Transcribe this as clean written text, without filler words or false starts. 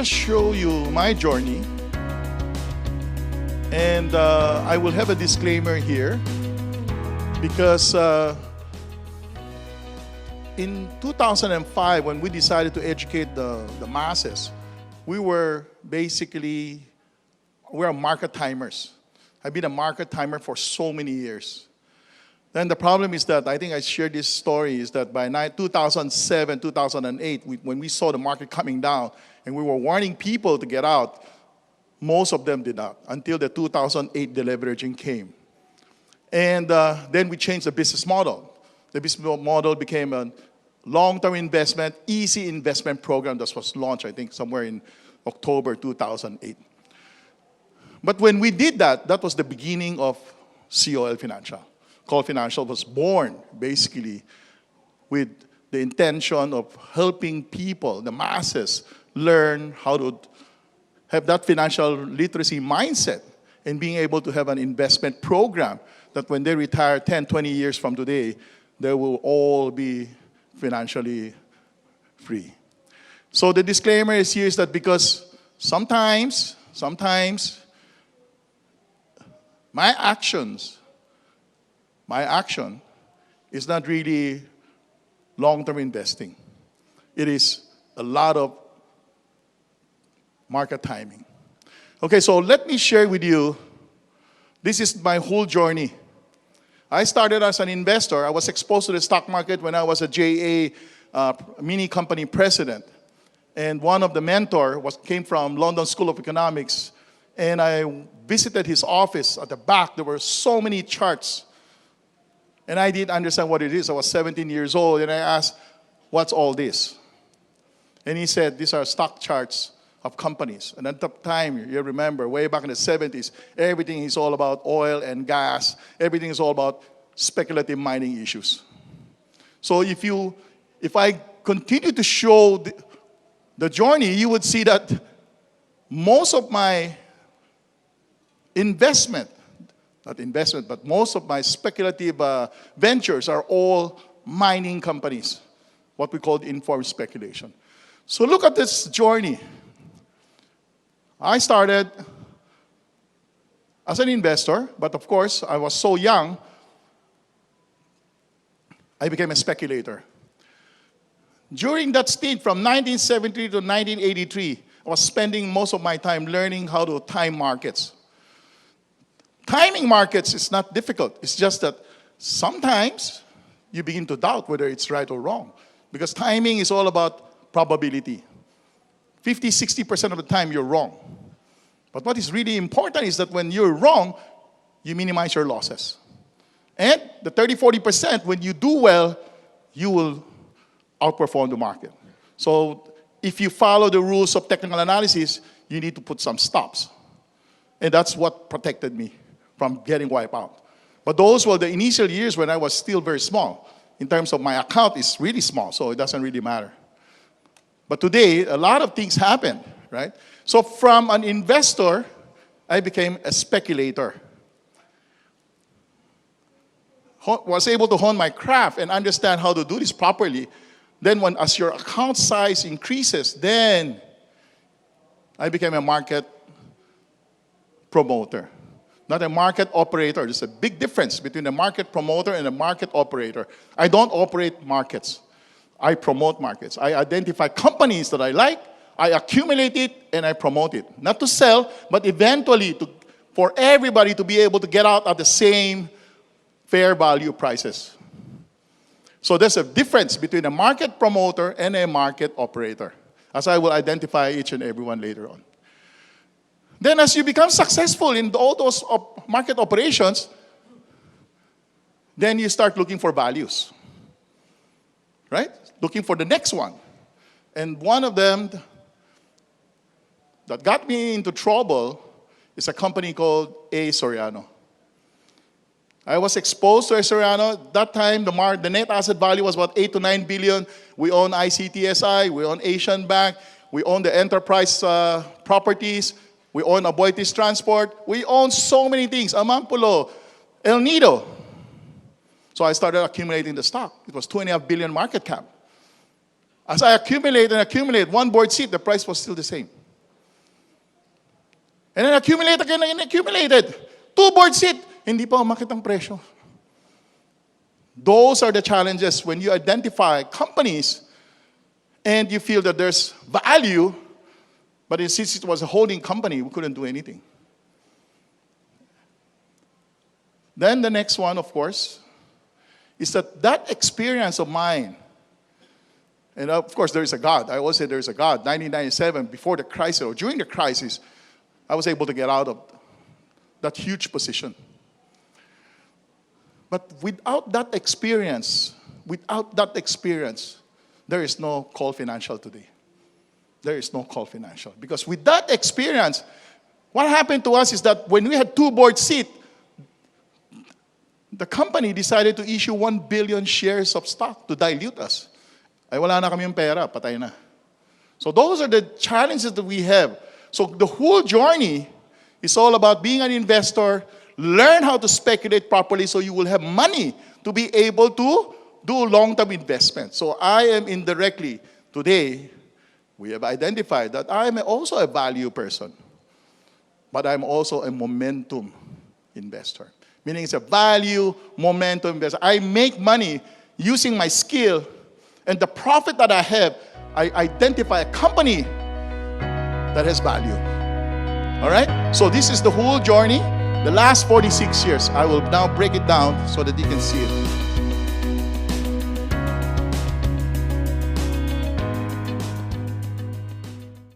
just show you my journey. And I will have a disclaimer here because in 2005, when we decided to educate the masses, we were market timers. I've been a market timer for so many years. Then the problem is that, I think I shared this story, is that by 2007, 2008, when we saw the market coming down and we were warning people to get out, most of them did not, until the 2008 deleveraging came. And then we changed the business model. The business model became a long-term investment, easy investment program that was launched, I think, somewhere in October 2008. But when we did that, that was the beginning of COL Financial. COL Financial was born, basically, with the intention of helping people, the masses, learn how to have that financial literacy mindset and being able to have an investment program that when they retire 10, 20 years from today, they will all be financially free. So the disclaimer is here is that because sometimes my action is not really long-term investing. It is a lot of market timing. Okay, so let me share with you, this is my whole journey. I started as an investor. I was exposed to the stock market when I was a JA mini company president. And one of the mentors came from London School of Economics. And I visited his office at the back. There were so many charts. And I didn't understand what it is. I was 17 years old. And I asked, what's all this? And he said, these are stock charts of companies. And at the time, you remember, way back in the 70s, everything is all about oil and gas. Everything is all about speculative mining issues. So if I continue to show the journey, you would see that most of my most of my speculative ventures are all mining companies, what we call informed speculation. So look at this journey. I started as an investor, but of course, I was so young, I became a speculator. During that stint from 1973 to 1983, I was spending most of my time learning how to time markets. Timing markets is not difficult. It's just that sometimes you begin to doubt whether it's right or wrong, because timing is all about probability. 50, 60% of the time you're wrong. But what is really important is that when you're wrong, you minimize your losses. And the 30, 40%, when you do well, you will outperform the market. So if you follow the rules of technical analysis, you need to put some stops. And that's what protected me from getting wiped out. But those were the initial years when I was still very small. In terms of my account, it's really small, so it doesn't really matter. But today, a lot of things happen, right? So from an investor, I became a speculator. Was able to hone my craft and understand how to do this properly. Then as your account size increases, then I became a market promoter. Not a market operator. There's a big difference between a market promoter and a market operator. I don't operate markets. I promote markets. I identify companies that I like, I accumulate it, and I promote it. Not to sell, but eventually for everybody to be able to get out at the same fair value prices. So there's a difference between a market promoter and a market operator, as I will identify each and every one later on. Then as you become successful in all those market operations, then you start looking for values, right? Looking for the next one. And one of them that got me into trouble is a company called A. Soriano. I was exposed to A. Soriano. That time, the net asset value was about 8 to 9 billion. We own ICTSI, we own Asian Bank, we own the Enterprise Properties, we own Aboitiz Transport. We own so many things. Amampulo, El Nido. So I started accumulating the stock. It was 2.5 billion market cap. As I accumulate, one board seat, the price was still the same. And then accumulate again and accumulated. 2 board seat, hindi pa umakit ang presyo. Those are the challenges when you identify companies and you feel that there's value, but since it was a holding company, we couldn't do anything. Then the next one, of course, is that experience of mine, and of course there is a God. I always say there is a God. 1997, before the crisis or during the crisis, I was able to get out of that huge position. But without that experience, there is no Call Financial today. There is no Call Financial. Because with that experience, what happened to us is that when we had 2 board seats, the company decided to issue 1 billion shares of stock to dilute us. Ay wala na kami yung pera, patay na. So those are the challenges that we have. So the whole journey is all about being an investor, learn how to speculate properly so you will have money to be able to do long-term investment. So I am indirectly, today, we have identified that I am also a value person, but I'm also a momentum investor. Meaning it's a value, momentum investor. I make money using my skill, and the profit that I have, I identify a company that has value. All right? So this is the whole journey. The last 46 years. I will now break it down so that you can see it.